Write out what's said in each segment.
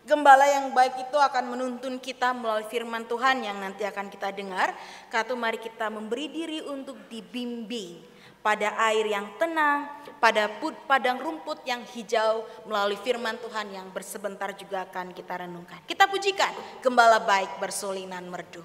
Gembala yang baik itu akan menuntun kita melalui firman Tuhan yang nanti akan kita dengar. Karena mari kita memberi diri untuk dibimbing pada air yang tenang, pada padang rumput yang hijau melalui firman Tuhan yang bersebentar juga akan kita renungkan. Kita pujikan Gembala baik bersolinan merdu.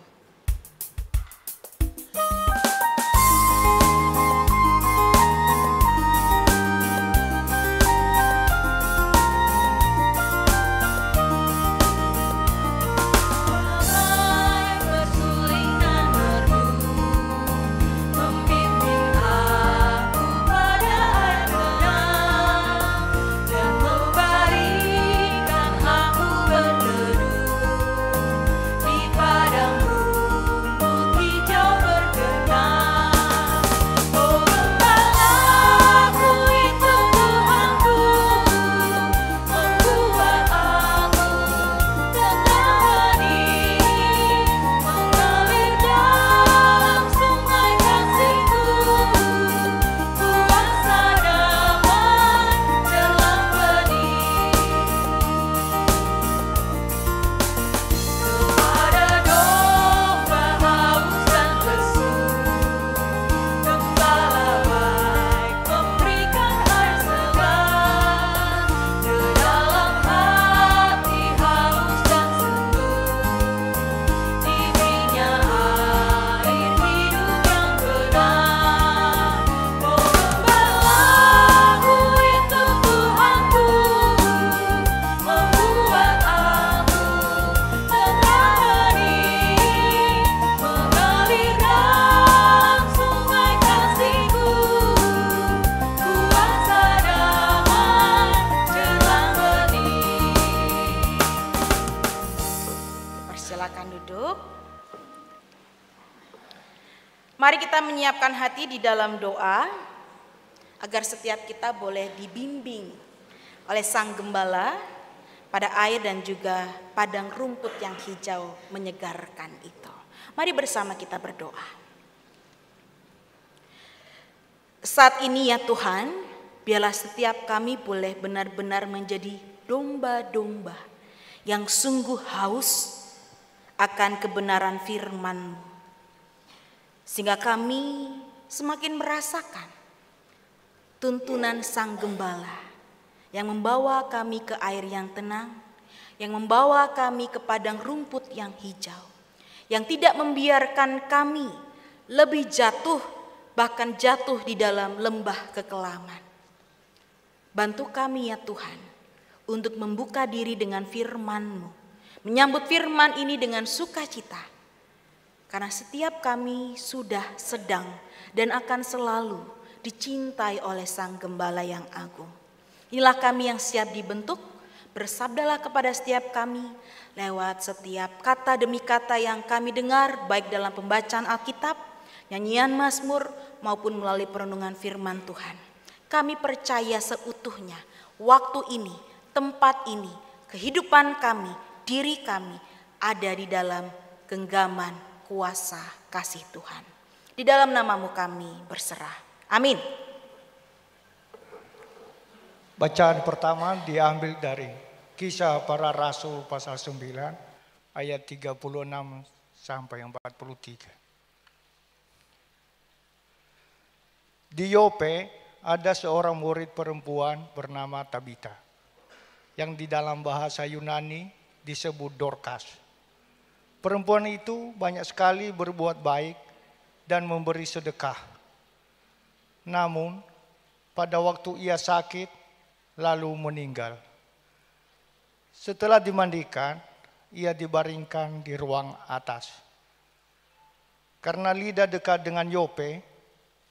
Mari kita menyiapkan hati di dalam doa agar setiap kita boleh dibimbing oleh Sang Gembala pada air dan juga padang rumput yang hijau menyegarkan itu. Mari bersama kita berdoa. Saat ini ya Tuhan, biarlah setiap kami boleh benar-benar menjadi domba-domba yang sungguh haus akan kebenaran firman-Mu. Sehingga kami semakin merasakan tuntunan Sang Gembala yang membawa kami ke air yang tenang, yang membawa kami ke padang rumput yang hijau, yang tidak membiarkan kami lebih jatuh, bahkan jatuh di dalam lembah kekelaman. Bantu kami ya Tuhan untuk membuka diri dengan firman-Mu, menyambut firman ini dengan sukacita. Karena setiap kami sudah sedang dan akan selalu dicintai oleh Sang Gembala yang agung. Inilah kami yang siap dibentuk, bersabdalah kepada setiap kami lewat setiap kata demi kata yang kami dengar, baik dalam pembacaan Alkitab, nyanyian Mazmur, maupun melalui perenungan firman Tuhan. Kami percaya seutuhnya waktu ini, tempat ini, kehidupan kami, diri kami ada di dalam genggaman kuasa kasih Tuhan. Di dalam nama-Mu kami berserah. Amin. Bacaan pertama diambil dari Kisah Para Rasul pasal 9 ayat 36 sampai 43. Di Yope ada seorang murid perempuan bernama Tabita, yang di dalam bahasa Yunani disebut Dorcas. Perempuan itu banyak sekali berbuat baik dan memberi sedekah. Namun, pada waktu ia sakit, lalu meninggal. Setelah dimandikan, ia dibaringkan di ruang atas. Karena Lida dekat dengan Yope,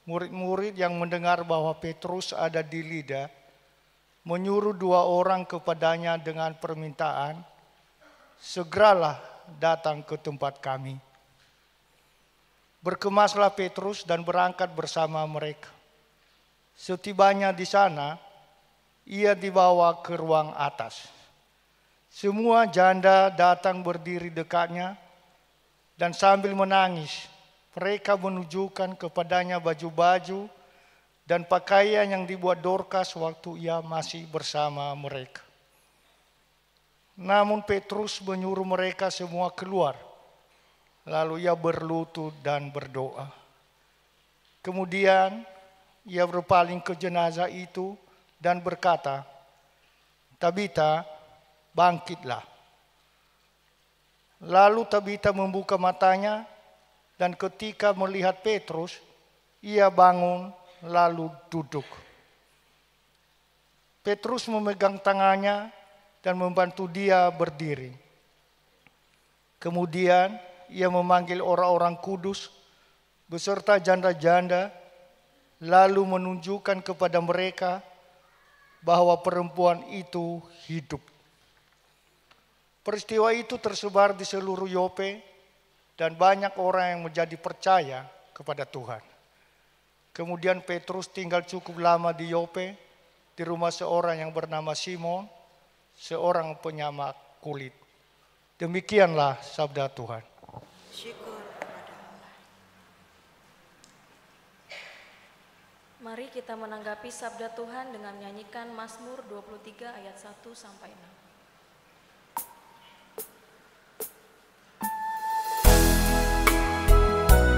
murid-murid yang mendengar bahwa Petrus ada di Lida, menyuruh 2 orang kepadanya dengan permintaan, segeralah datang ke tempat kami. Berkemaslah Petrus dan berangkat bersama mereka. Setibanya di sana, ia dibawa ke ruang atas. Semua janda datang berdiri dekatnya, dan sambil menangis, mereka menunjukkan kepadanya baju-baju dan pakaian yang dibuat Dorcas waktu ia masih bersama mereka. Namun Petrus menyuruh mereka semua keluar. Lalu ia berlutut dan berdoa. Kemudian ia berpaling ke jenazah itu dan berkata, "Tabita, bangkitlah." Lalu Tabita membuka matanya, dan ketika melihat Petrus, ia bangun lalu duduk. Petrus memegang tangannya dan membantu dia berdiri. Kemudian ia memanggil orang-orang kudus beserta janda-janda, lalu menunjukkan kepada mereka bahwa perempuan itu hidup. Peristiwa itu tersebar di seluruh Yope dan banyak orang yang menjadi percaya kepada Tuhan. Kemudian Petrus tinggal cukup lama di Yope, di rumah seorang yang bernama Simon, seorang penyamak kulit. Demikianlah sabda Tuhan. Syukur kepada Allah. Mari kita menanggapi sabda Tuhan dengan menyanyikan Mazmur 23 ayat 1 sampai 6. Gembalaku yang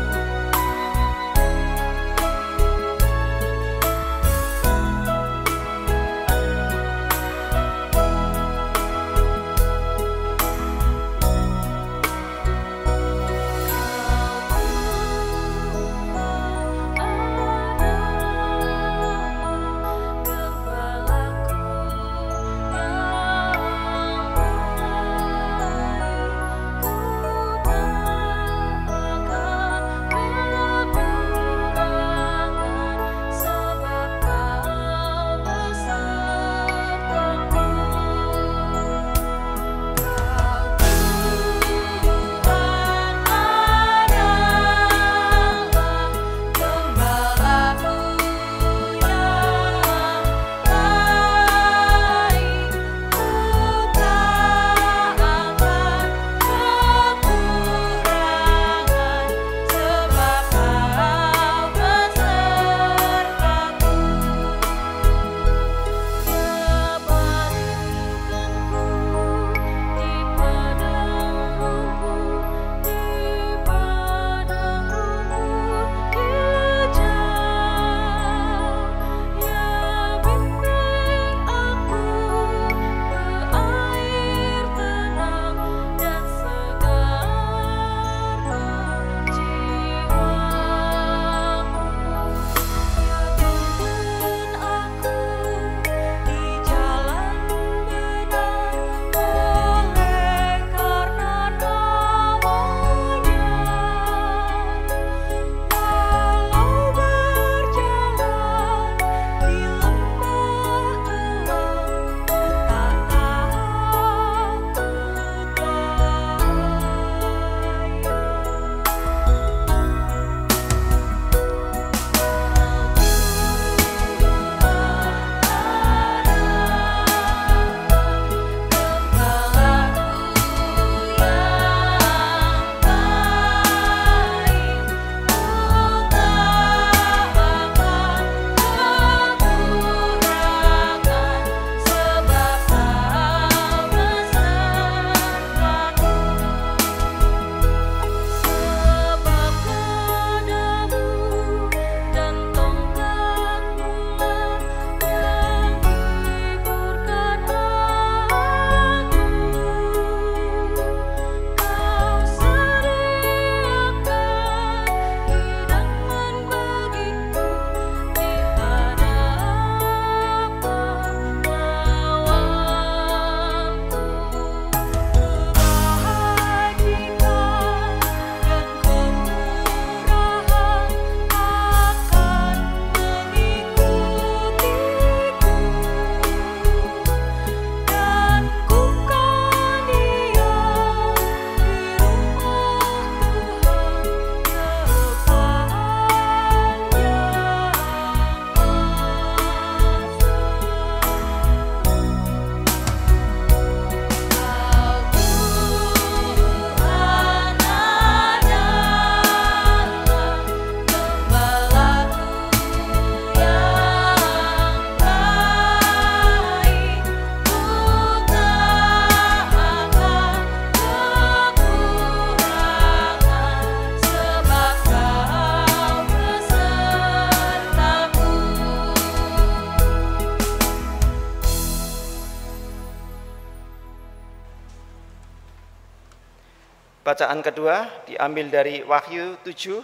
Bacaan kedua diambil dari Wahyu 7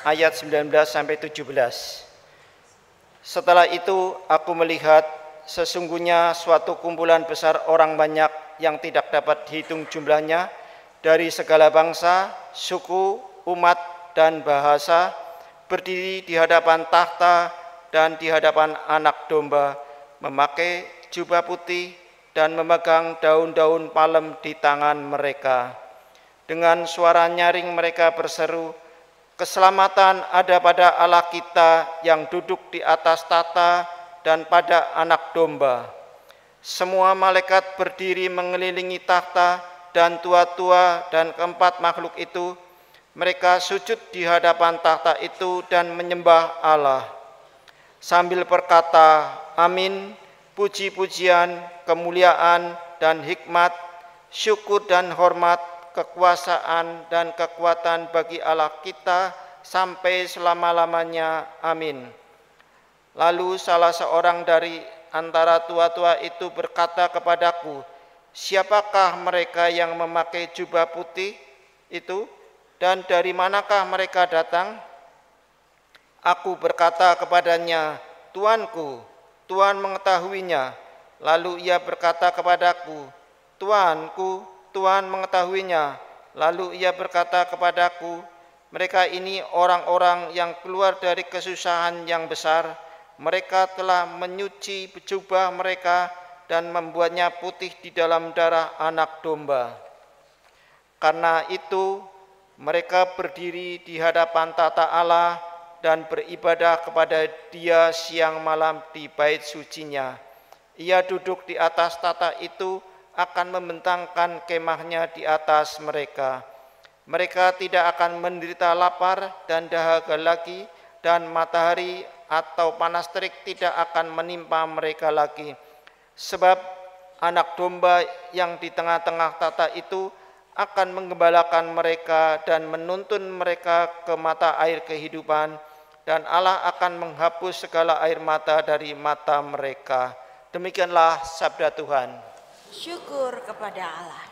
ayat 19 sampai 17. Setelah itu aku melihat sesungguhnya suatu kumpulan besar orang banyak yang tidak dapat dihitung jumlahnya dari segala bangsa, suku, umat, dan bahasa berdiri di hadapan tahta dan di hadapan Anak Domba, memakai jubah putih dan memegang daun-daun palem di tangan mereka. Dengan suara nyaring mereka berseru, "Keselamatan ada pada Allah kita yang duduk di atas tahta dan pada Anak Domba." Semua malaikat berdiri mengelilingi tahta dan tua-tua dan keempat makhluk itu. Mereka sujud di hadapan tahta itu dan menyembah Allah sambil berkata, "Amin, puji-pujian, kemuliaan dan hikmat, syukur dan hormat, kekuasaan dan kekuatan bagi Allah kita sampai selama-lamanya. Amin." Lalu salah seorang dari antara tua-tua itu berkata kepadaku, "Siapakah mereka yang memakai jubah putih itu dan dari manakah mereka datang?" Aku berkata kepadanya, "Tuanku, Tuhan mengetahuinya." Lalu ia berkata kepadaku, "Tuanku, Tuhan mengetahuinya." Lalu ia berkata kepadaku, "Mereka ini orang-orang yang keluar dari kesusahan yang besar. Mereka telah menyuci jubah mereka dan membuatnya putih di dalam darah Anak Domba. Karena itu mereka berdiri di hadapan tahta Allah dan beribadah kepada Dia siang malam di bait sucinya. Ia duduk di atas tahta itu akan membentangkan kemahnya di atas mereka. Mereka tidak akan menderita lapar dan dahaga lagi, dan matahari atau panas terik tidak akan menimpa mereka lagi. Sebab Anak Domba yang di tengah-tengah tahta itu akan menggembalakan mereka dan menuntun mereka ke mata air kehidupan, dan Allah akan menghapus segala air mata dari mata mereka." Demikianlah sabda Tuhan. Syukur kepada Allah.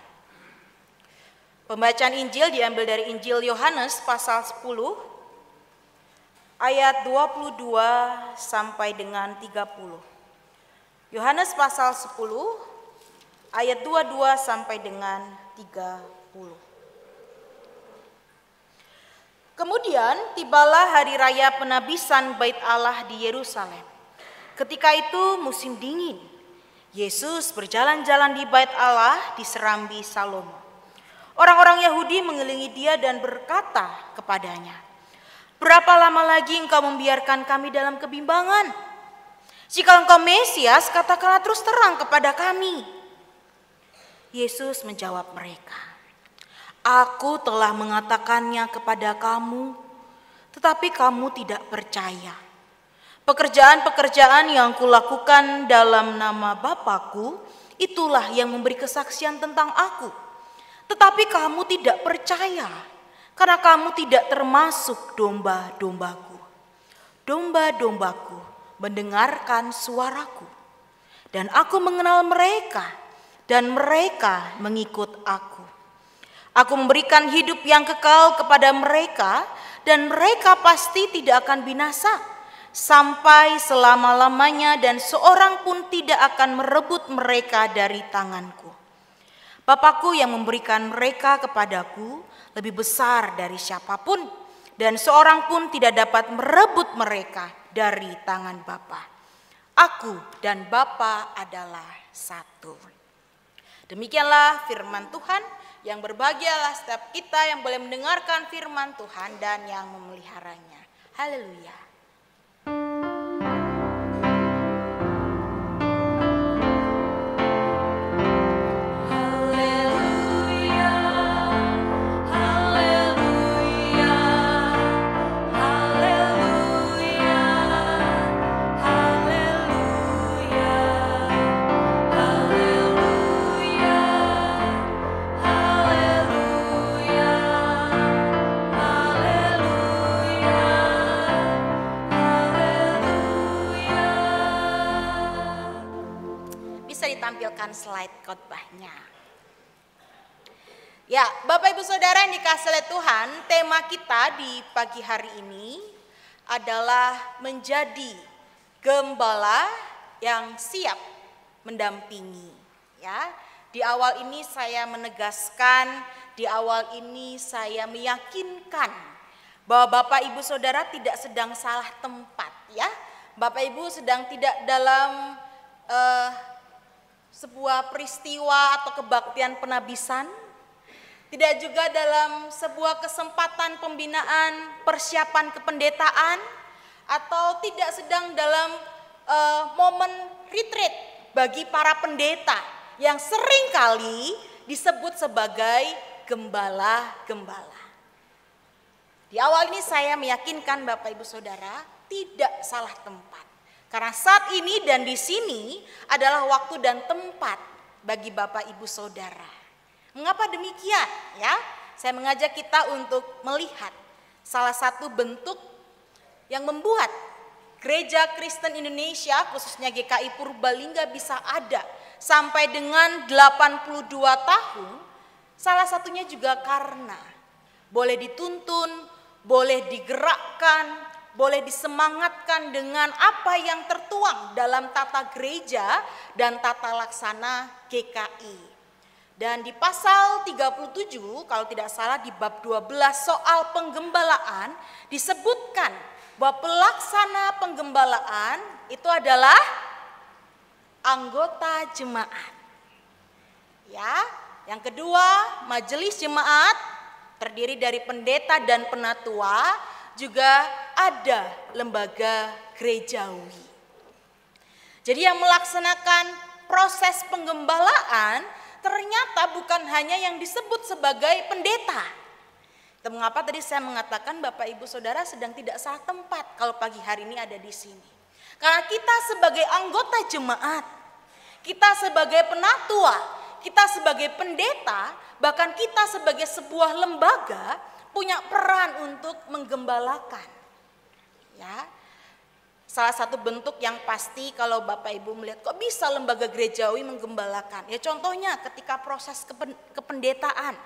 Pembacaan Injil diambil dari Injil Yohanes pasal 10 ayat 22 sampai dengan 30. Yohanes pasal 10 ayat 22 sampai dengan 30. Kemudian tibalah hari raya penabisan Bait Allah di Yerusalem. Ketika itu musim dingin. Yesus berjalan-jalan di Bait Allah di Serambi Salomo. Orang-orang Yahudi mengelilingi dia dan berkata kepadanya, "Berapa lama lagi engkau membiarkan kami dalam kebimbangan? Jika engkau Mesias, katakanlah terus terang kepada kami." Yesus menjawab mereka, "Aku telah mengatakannya kepada kamu, tetapi kamu tidak percaya. Pekerjaan-pekerjaan yang kulakukan dalam nama Bapa-Ku, itulah yang memberi kesaksian tentang aku. Tetapi kamu tidak percaya, karena kamu tidak termasuk domba-dombaku. Domba-dombaku mendengarkan suaraku, dan aku mengenal mereka, dan mereka mengikut aku. Aku memberikan hidup yang kekal kepada mereka, dan mereka pasti tidak akan binasa sampai selama-lamanya, dan seorang pun tidak akan merebut mereka dari tanganku. Bapa-Ku yang memberikan mereka kepadaku lebih besar dari siapapun, dan seorang pun tidak dapat merebut mereka dari tangan Bapa. Aku dan Bapa adalah satu." Demikianlah firman Tuhan. Yang berbahagialah setiap kita yang boleh mendengarkan firman Tuhan dan yang memeliharanya. Haleluya. Ditampilkan slide khotbahnya. Ya, Bapak Ibu Saudara yang dikasihi oleh Tuhan, tema kita di pagi hari ini adalah menjadi gembala yang siap mendampingi. Ya, di awal ini saya menegaskan, di awal ini saya meyakinkan bahwa Bapak Ibu Saudara tidak sedang salah tempat, ya. Bapak Ibu sedang tidak dalam sebuah peristiwa atau kebaktian penabisan, tidak juga dalam sebuah kesempatan pembinaan persiapan kependetaan, atau tidak sedang dalam momen retreat bagi para pendeta yang seringkali disebut sebagai gembala-gembala. Di awal ini saya meyakinkan Bapak Ibu Saudara tidak salah tempat. Karena saat ini dan di sini adalah waktu dan tempat bagi Bapak Ibu Saudara. Mengapa demikian? Ya, saya mengajak kita untuk melihat salah satu bentuk yang membuat Gereja Kristen Indonesia, khususnya GKI Purbalingga, bisa ada sampai dengan 82 tahun. Salah satunya juga karena boleh dituntun, boleh digerakkan, boleh disemangatkan dengan apa yang tertuang dalam tata gereja dan tata laksana GKI. Dan di pasal 37, kalau tidak salah di bab 12 soal penggembalaan, disebutkan bahwa pelaksana penggembalaan itu adalah anggota jemaat. Ya, yang kedua, majelis jemaat terdiri dari pendeta dan penatua, juga ada lembaga gerejawi. Jadi yang melaksanakan proses penggembalaan ternyata bukan hanya yang disebut sebagai pendeta. Itu mengapa tadi saya mengatakan Bapak Ibu Saudara sedang tidak salah tempat kalau pagi hari ini ada di sini. Karena kita sebagai anggota jemaat, kita sebagai penatua, kita sebagai pendeta, bahkan kita sebagai sebuah lembaga punya peran untuk menggembalakan. Ya. Salah satu bentuk yang pasti kalau Bapak Ibu melihat kok bisa lembaga gerejawi menggembalakan. Ya contohnya ketika proses kependetaan,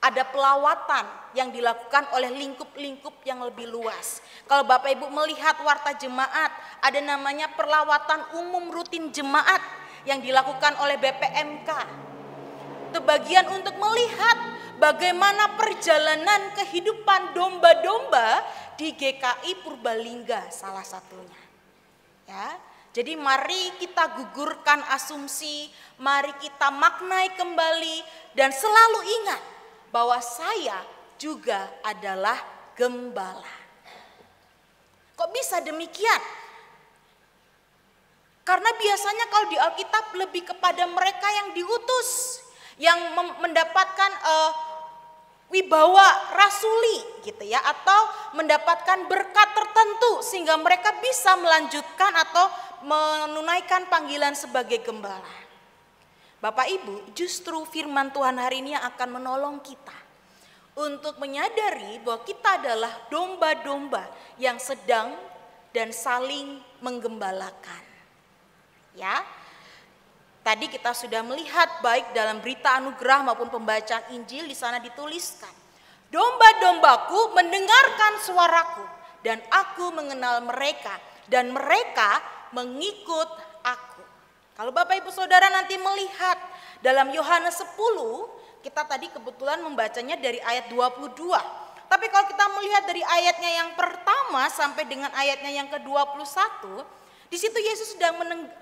ada pelawatan yang dilakukan oleh lingkup-lingkup yang lebih luas. Kalau Bapak Ibu melihat warta jemaat, ada namanya perlawatan umum rutin jemaat yang dilakukan oleh BPMK. Itu bagian untuk melihat bagaimana perjalanan kehidupan domba-domba di GKI Purbalingga salah satunya. Ya, jadi mari kita gugurkan asumsi, mari kita maknai kembali dan selalu ingat bahwa saya juga adalah gembala. Kok bisa demikian? Karena biasanya kalau di Alkitab lebih kepada mereka yang diutus, yang mendapatkan wibawa rasuli gitu ya, atau mendapatkan berkat tertentu sehingga mereka bisa melanjutkan atau menunaikan panggilan sebagai gembala. Bapak Ibu, justru firman Tuhan hari ini yang akan menolong kita untuk menyadari bahwa kita adalah domba-domba yang sedang dan saling menggembalakan. Ya. Tadi kita sudah melihat baik dalam berita anugerah maupun pembacaan Injil, di sana dituliskan, domba-dombaku mendengarkan suaraku dan aku mengenal mereka dan mereka mengikut aku. Kalau Bapak Ibu Saudara nanti melihat dalam Yohanes 10, kita tadi kebetulan membacanya dari ayat 22. Tapi kalau kita melihat dari ayatnya yang pertama sampai dengan ayatnya yang ke-21, di situ Yesus sedang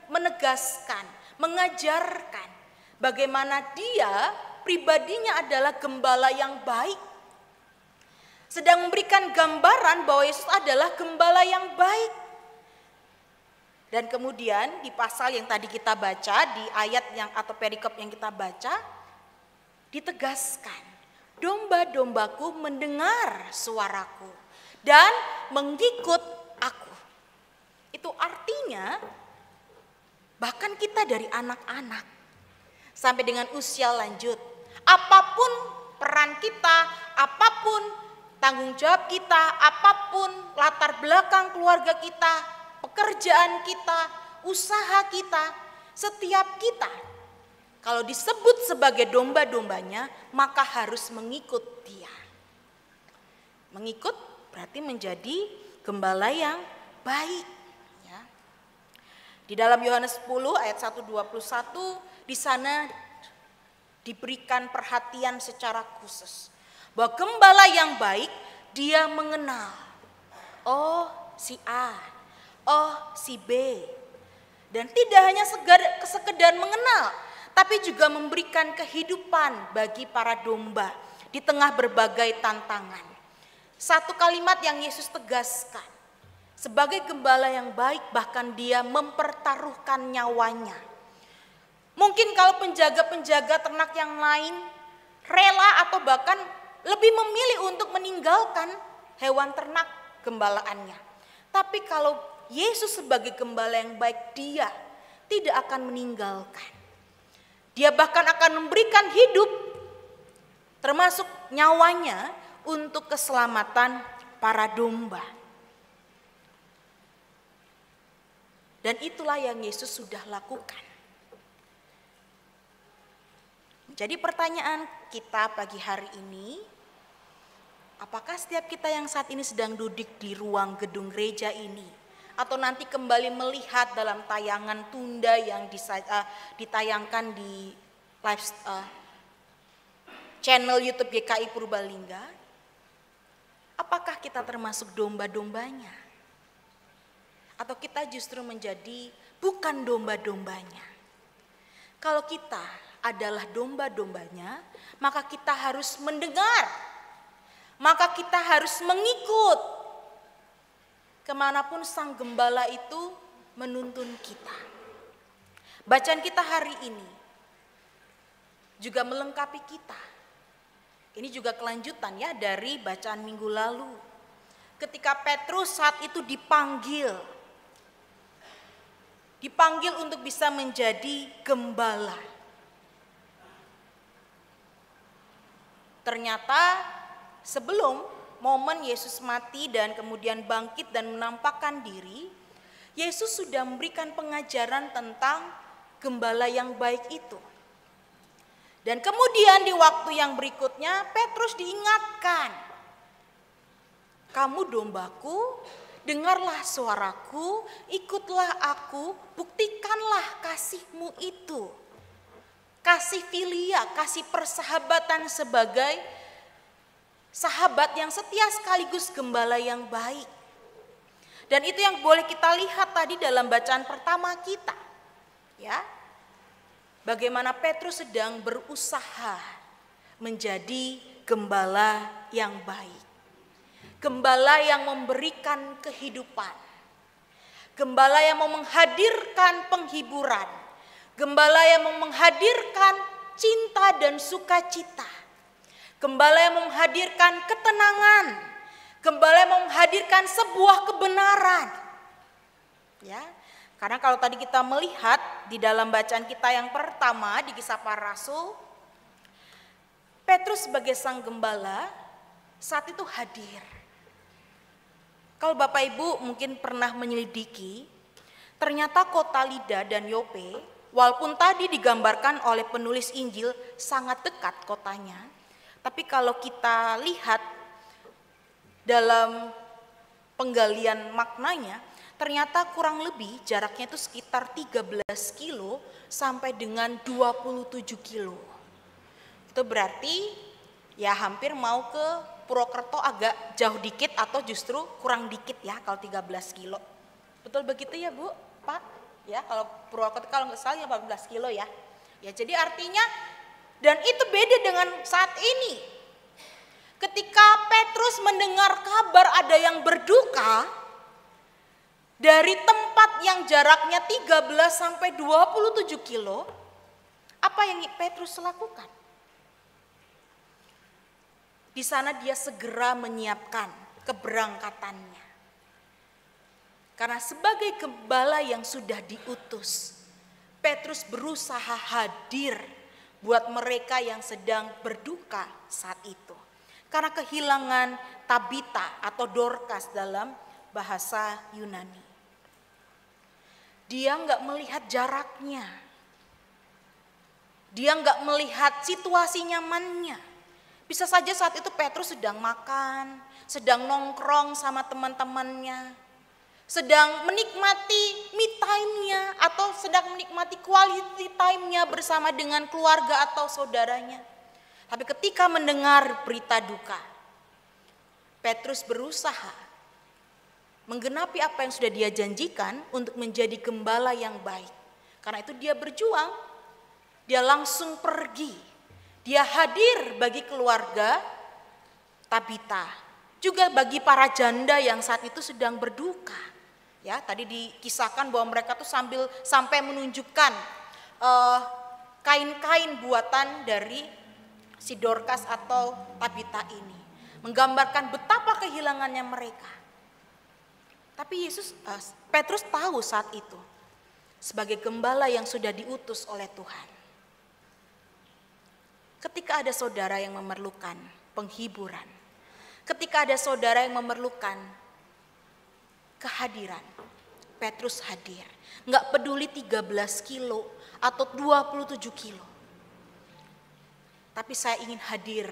menegaskan, mengajarkan bagaimana dia pribadinya adalah gembala yang baik. Sedang memberikan gambaran bahwa Yesus adalah gembala yang baik. Dan kemudian di pasal yang tadi kita baca, di ayat yang atau perikop yang kita baca, ditegaskan, domba-dombaku mendengar suaraku dan mengikut aku. Itu artinya bahkan kita dari anak-anak sampai dengan usia lanjut, apapun peran kita, apapun tanggung jawab kita, apapun latar belakang keluarga kita, pekerjaan kita, usaha kita, setiap kita Kalau disebut sebagai domba-dombanya, maka harus mengikut dia. Mengikut berarti menjadi gembala yang baik. Ya. Di dalam Yohanes 10 ayat 1:21, di sana diberikan perhatian secara khusus. Bahwa gembala yang baik, dia mengenal. Oh si A, oh si B. Dan tidak hanya sekedar mengenal, tapi juga memberikan kehidupan bagi para domba di tengah berbagai tantangan. Satu kalimat yang Yesus tegaskan, sebagai gembala yang baik bahkan dia mempertaruhkan nyawanya. Mungkin kalau penjaga-penjaga ternak yang lain rela atau bahkan lebih memilih untuk meninggalkan hewan ternak gembalaannya. Tapi kalau Yesus sebagai gembala yang baik, dia tidak akan meninggalkan. Dia bahkan akan memberikan hidup, termasuk nyawanya, untuk keselamatan para domba. Dan itulah yang Yesus sudah lakukan. Jadi pertanyaan kita pagi hari ini, apakah setiap kita yang saat ini sedang duduk di ruang gedung gereja ini, atau nanti kembali melihat dalam tayangan tunda yang ditayangkan di live channel YouTube GKI Purbalingga, apakah kita termasuk domba-dombanya? Atau kita justru menjadi bukan domba-dombanya? Kalau kita adalah domba-dombanya, maka kita harus mendengar, maka kita harus mengikut kemanapun sang gembala itu menuntun kita. Bacaan kita hari ini juga melengkapi kita. Ini juga kelanjutan ya dari bacaan minggu lalu. Ketika Petrus saat itu dipanggil untuk bisa menjadi gembala. Ternyata sebelum momen Yesus mati dan kemudian bangkit dan menampakkan diri, Yesus sudah memberikan pengajaran tentang gembala yang baik itu. Dan kemudian di waktu yang berikutnya Petrus diingatkan, kamu dombaku, dengarlah suaraku, ikutlah aku, buktikanlah kasihmu itu. Kasih filia, kasih persahabatan sebagai sahabat yang setia sekaligus gembala yang baik. Dan itu yang boleh kita lihat tadi dalam bacaan pertama kita. Ya. Bagaimana Petrus sedang berusaha menjadi gembala yang baik. Gembala yang memberikan kehidupan. Gembala yang mau menghadirkan penghiburan. Gembala yang mau menghadirkan cinta dan sukacita. Gembala yang mau menghadirkan ketenangan. Gembala yang mau menghadirkan sebuah kebenaran. Ya. Karena kalau tadi kita melihat di dalam bacaan kita yang pertama di Kisah Para Rasul, Petrus sebagai sang gembala saat itu hadir. Kalau Bapak Ibu mungkin pernah menyelidiki, ternyata kota Lida dan Yope, walaupun tadi digambarkan oleh penulis Injil sangat dekat kotanya, tapi kalau kita lihat dalam penggalian maknanya, ternyata kurang lebih jaraknya itu sekitar 13 kilo sampai dengan 27 kilo. Itu berarti ya hampir mau ke Purwokerto agak jauh dikit atau justru kurang dikit ya kalau 13 kilo. Betul begitu ya Bu, Pak? Ya kalau Purwokerto kalau nggak salah 14 kilo ya. Ya jadi artinya dan itu beda dengan saat ini. Ketika Petrus mendengar kabar ada yang berduka, dari tempat yang jaraknya 13 sampai 27 kilo, apa yang Petrus lakukan? Di sana dia segera menyiapkan keberangkatannya. Karena sebagai gembala yang sudah diutus, Petrus berusaha hadir buat mereka yang sedang berduka saat itu. Karena kehilangan Tabita atau Dorcas dalam bahasa Yunani. Dia nggak melihat jaraknya. Dia nggak melihat situasi nyamannya. Bisa saja saat itu Petrus sedang makan, sedang nongkrong sama teman-temannya, sedang menikmati me time-nya atau sedang menikmati quality time-nya bersama dengan keluarga atau saudaranya. Tapi ketika mendengar berita duka, Petrus berusaha menggenapi apa yang sudah dia janjikan untuk menjadi gembala yang baik. Karena itu dia berjuang, dia langsung pergi, dia hadir bagi keluarga Tabita, juga bagi para janda yang saat itu sedang berduka. Ya, tadi dikisahkan bahwa mereka tuh sampai menunjukkan kain-kain buatan dari si Dorcas atau Tabita ini, menggambarkan betapa kehilangannya mereka. Tapi Petrus tahu saat itu sebagai gembala yang sudah diutus oleh Tuhan. Ketika ada saudara yang memerlukan penghiburan, ketika ada saudara yang memerlukan kehadiran, Petrus hadir. Nggak peduli 13 kilo atau 27 kilo. Tapi saya ingin hadir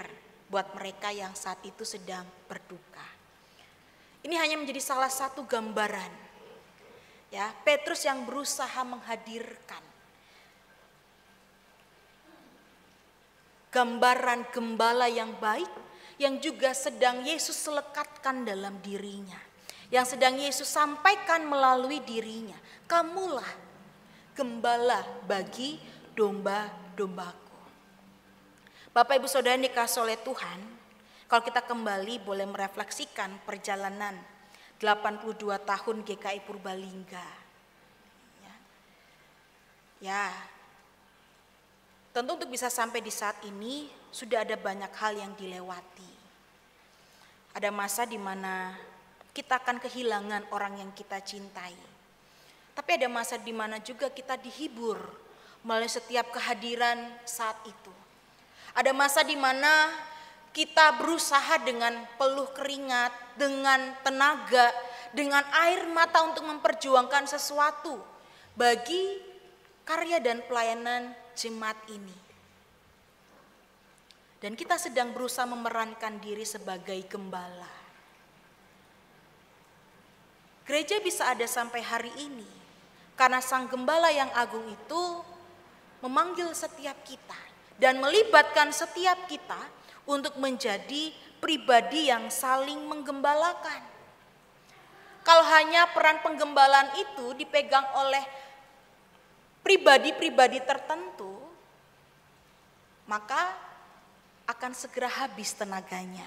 buat mereka yang saat itu sedang berduka. Ini hanya menjadi salah satu gambaran, ya, Petrus yang berusaha menghadirkan gambaran gembala yang baik yang juga sedang Yesus lekatkan dalam dirinya, yang sedang Yesus sampaikan melalui dirinya. Kamulah gembala bagi domba-dombaku. Bapak Ibu Saudara yang dikasihi oleh Tuhan, kalau kita kembali boleh merefleksikan perjalanan 82 tahun GKI Purbalingga. Ya, tentu untuk bisa sampai di saat ini sudah ada banyak hal yang dilewati. Ada masa di mana kita akan kehilangan orang yang kita cintai. Tapi ada masa di mana juga kita dihibur melalui setiap kehadiran saat itu. Ada masa di mana kita berusaha dengan peluh keringat, dengan tenaga, dengan air mata untuk memperjuangkan sesuatu bagi karya dan pelayanan jemaat ini. Dan kita sedang berusaha memerankan diri sebagai gembala. Gereja bisa ada sampai hari ini karena Sang Gembala yang agung itu memanggil setiap kita dan melibatkan setiap kita untuk menjadi pribadi yang saling menggembalakan. Kalau hanya peran penggembalaan itu dipegang oleh pribadi-pribadi tertentu, maka akan segera habis tenaganya.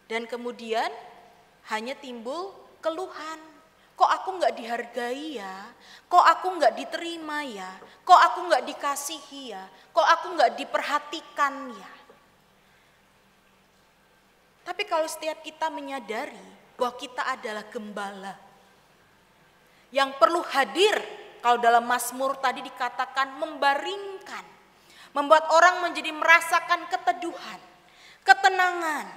Dan kemudian hanya timbul keluhan. Kok aku nggak dihargai ya? Kok aku nggak diterima ya? Kok aku nggak dikasihi ya? Kok aku nggak diperhatikan ya? Tapi kalau setiap kita menyadari bahwa kita adalah gembala yang perlu hadir, kalau dalam Mazmur tadi dikatakan membaringkan, membuat orang menjadi merasakan keteduhan, ketenangan,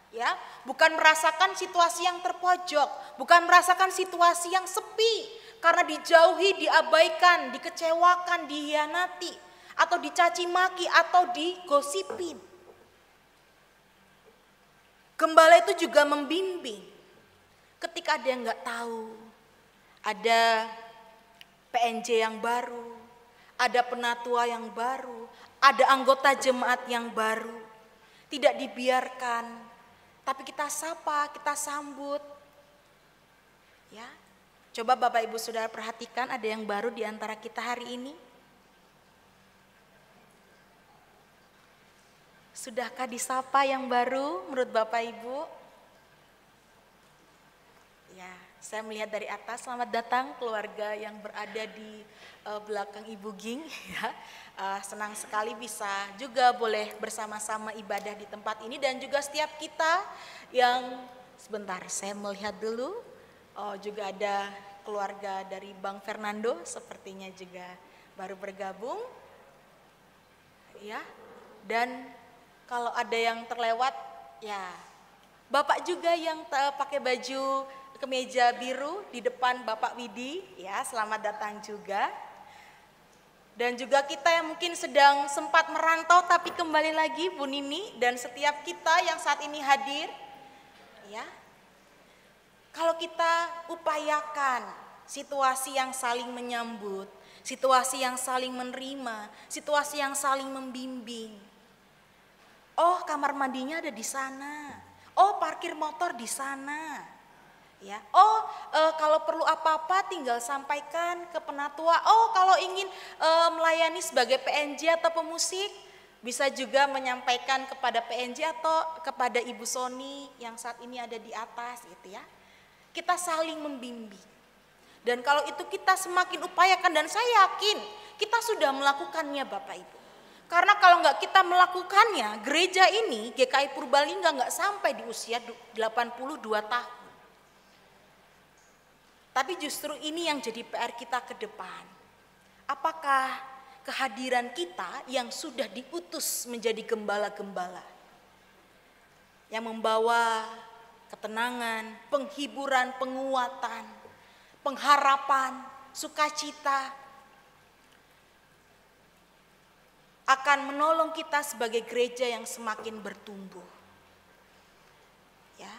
ya, bukan merasakan situasi yang terpojok, bukan merasakan situasi yang sepi karena dijauhi, diabaikan, dikecewakan, dihianati, atau dicaci maki atau digosipin. Gembala itu juga membimbing ketika ada yang nggak tahu, ada PNJ yang baru, ada penatua yang baru, ada anggota jemaat yang baru, tidak dibiarkan, tapi kita sapa, kita sambut. Ya, coba Bapak Ibu Saudara perhatikan, ada yang baru di antara kita hari ini. Sudahkah disapa yang baru menurut Bapak Ibu? Ya, saya melihat dari atas, selamat datang keluarga yang berada di belakang Ibu Ging. Ya, senang sekali bisa juga boleh bersama-sama ibadah di tempat ini, dan juga setiap kita yang sebentar saya melihat dulu, juga ada keluarga dari Bang Fernando sepertinya juga baru bergabung. Ya, dan kalau ada yang terlewat, ya Bapak juga yang pakai baju kemeja biru di depan Bapak Widi, ya selamat datang juga. Dan juga kita yang mungkin sedang sempat merantau tapi kembali lagi Bu Nini dan setiap kita yang saat ini hadir, ya. Kalau kita upayakan situasi yang saling menyambut, situasi yang saling menerima, situasi yang saling membimbing. Oh, kamar mandinya ada di sana. Oh, parkir motor di sana. Ya. Oh, kalau perlu apa-apa tinggal sampaikan ke penatua. Oh, kalau ingin melayani sebagai PNJ atau pemusik, bisa juga menyampaikan kepada PNJ atau kepada Ibu Soni yang saat ini ada di atas gitu ya. Kita saling membimbing. Dan kalau itu kita semakin upayakan, dan saya yakin kita sudah melakukannya Bapak Ibu. Karena kalau nggak kita melakukannya, gereja ini GKI Purbalingga nggak sampai di usia 82 tahun. Tapi justru ini yang jadi PR kita ke depan. Apakah kehadiran kita yang sudah diutus menjadi gembala-gembala yang membawa ketenangan, penghiburan, penguatan, pengharapan, sukacita akan menolong kita sebagai gereja yang semakin bertumbuh. Ya.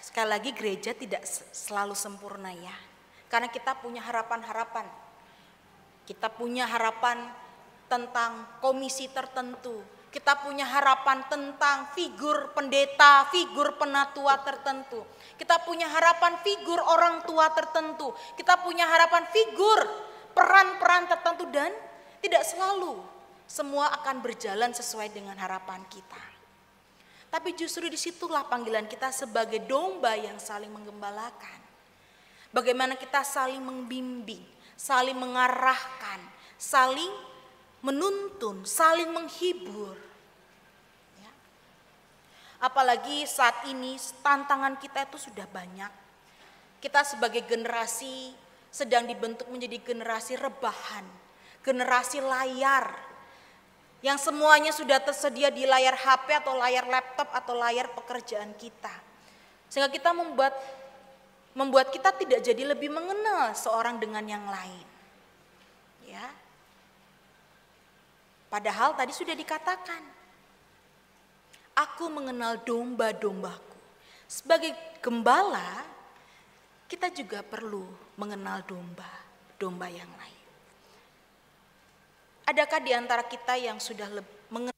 Sekali lagi gereja tidak selalu sempurna ya. Karena kita punya harapan-harapan. Kita punya harapan tentang komisi tertentu. Kita punya harapan tentang figur pendeta, figur penatua tertentu. Kita punya harapan figur orang tua tertentu. Kita punya harapan figur peran-peran tertentu dan tidak selalu semua akan berjalan sesuai dengan harapan kita. Tapi justru disitulah panggilan kita sebagai domba yang saling menggembalakan. Bagaimana kita saling membimbing, saling mengarahkan, saling menuntun, saling menghibur. Ya. Apalagi saat ini tantangan kita itu sudah banyak. Kita sebagai generasi sedang dibentuk menjadi generasi rebahan, generasi layar. Yang semuanya sudah tersedia di layar HP atau layar laptop atau layar pekerjaan kita. Sehingga kita membuat kita tidak jadi lebih mengenal seorang dengan yang lain. Ya. Padahal tadi sudah dikatakan, aku mengenal domba-dombaku. Sebagai gembala, kita juga perlu mengenal domba yang lain. Adakah di antara kita yang sudah mengenal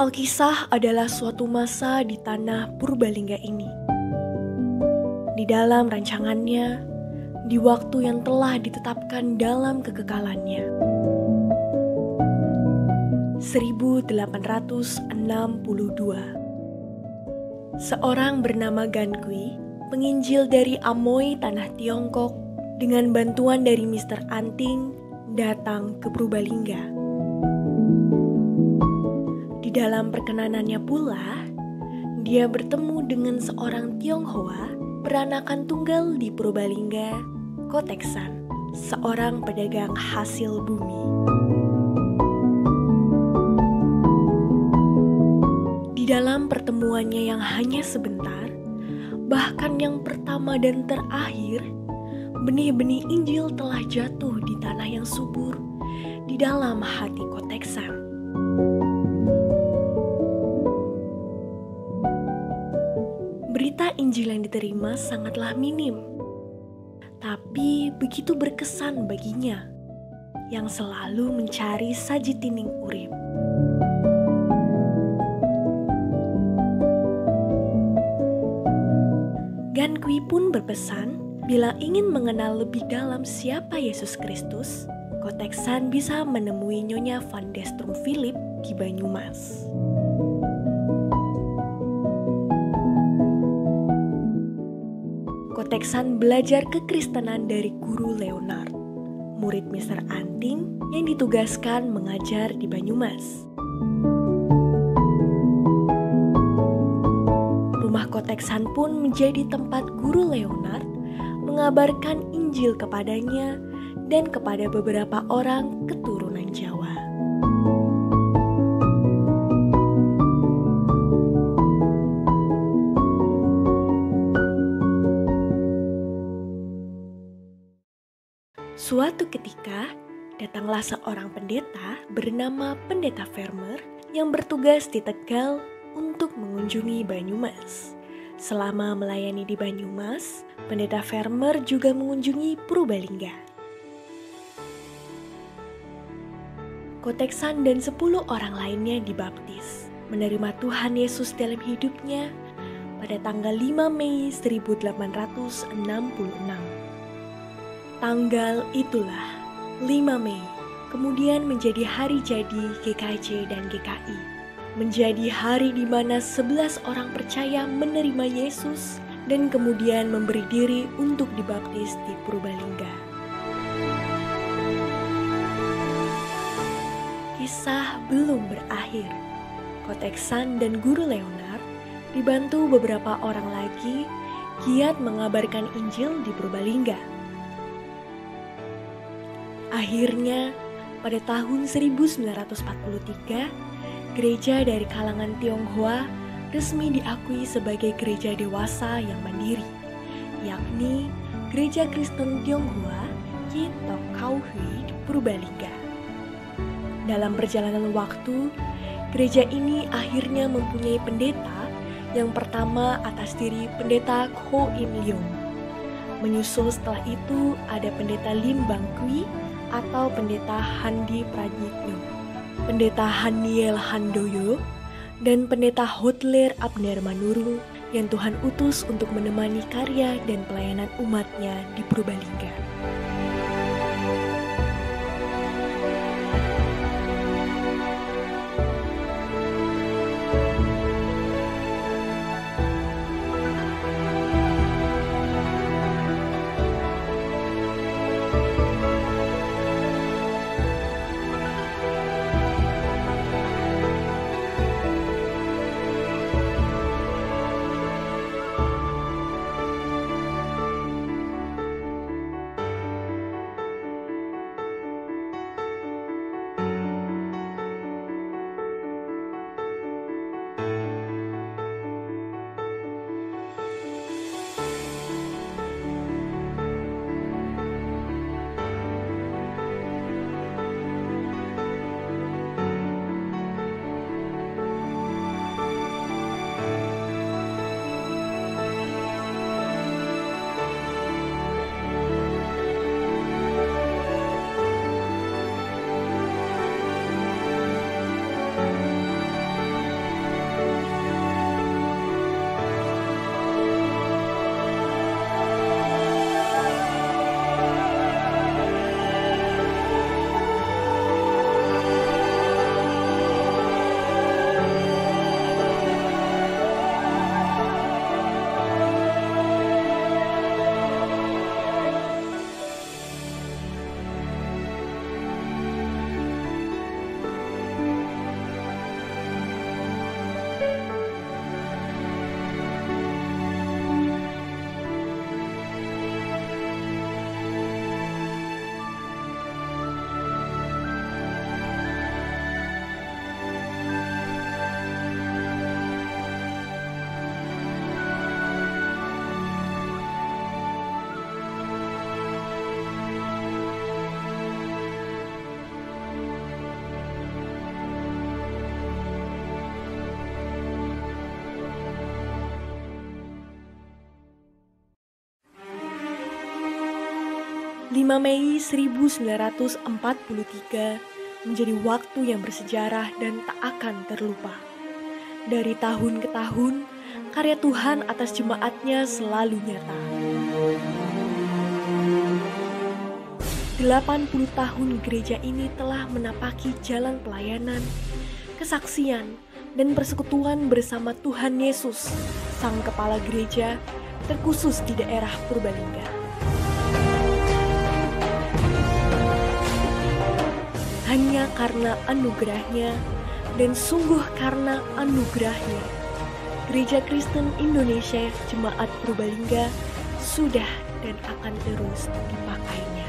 Alkisah adalah suatu masa di tanah Purbalingga ini. Di dalam rancangannya, di waktu yang telah ditetapkan dalam kekekalannya. 1862. Seorang bernama Gan Kui, penginjil dari Amoy, tanah Tiongkok, dengan bantuan dari Mr. Anting, datang ke Purbalingga. Di dalam perkenanannya pula, dia bertemu dengan seorang Tionghoa beranakan tunggal di Purbalingga, Koteksan, seorang pedagang hasil bumi. Di dalam pertemuannya yang hanya sebentar, bahkan yang pertama dan terakhir, benih-benih Injil telah jatuh di tanah yang subur di dalam hati Koteksan. Berita Injil yang diterima sangatlah minim, tapi begitu berkesan baginya yang selalu mencari saji tining urip. Gan Kui pun berpesan, bila ingin mengenal lebih dalam siapa Yesus Kristus, Koteksan bisa menemui Nyonya Van Destrum Philip di Banyumas. Koteksan belajar kekristenan dari guru Leonard, murid Mr. Anting yang ditugaskan mengajar di Banyumas. Rumah Koteksan pun menjadi tempat guru Leonard mengabarkan Injil kepadanya dan kepada beberapa orang keturunan Jawa. Suatu ketika, datanglah seorang pendeta bernama Pendeta Vermeer yang bertugas di Tegal untuk mengunjungi Banyumas. Selama melayani di Banyumas, Pendeta Vermeer juga mengunjungi Purbalingga. Koteksan dan 10 orang lainnya dibaptis, menerima Tuhan Yesus dalam hidupnya pada tanggal 5 Mei 1866. Tanggal itulah, 5 Mei, kemudian menjadi hari jadi GKJ dan GKI. Menjadi hari di mana 11 orang percaya menerima Yesus dan kemudian memberi diri untuk dibaptis di Purbalingga. Kisah belum berakhir. Koteksan dan guru Leonard dibantu beberapa orang lagi giat mengabarkan Injil di Purbalingga. Akhirnya, pada tahun 1943, gereja dari kalangan Tionghoa resmi diakui sebagai gereja dewasa yang mandiri, yakni Gereja Kristen Tionghoa Ki Tok Kau Hui di Purbalingga. Dalam perjalanan waktu, gereja ini akhirnya mempunyai pendeta yang pertama atas diri Pendeta Ko Im Leong. Menyusul setelah itu ada Pendeta Lim Bang Kui atau Pendeta Handi Praditno, Pendeta Haniel Handoyo, dan Pendeta Hotler Abner Manurung yang Tuhan utus untuk menemani karya dan pelayanan umatnya di Purbalingga. 5 Mei 1943 menjadi waktu yang bersejarah dan tak akan terlupa. Dari tahun ke tahun, karya Tuhan atas jemaatnya selalu nyata. 80 tahun gereja ini telah menapaki jalan pelayanan, kesaksian, dan persekutuan bersama Tuhan Yesus, Sang Kepala Gereja, terkhusus di daerah Purbalingga. Hanya karena anugerahnya dan sungguh karena anugerahnya, Gereja Kristen Indonesia Jemaat Purbalingga sudah dan akan terus dipakainya.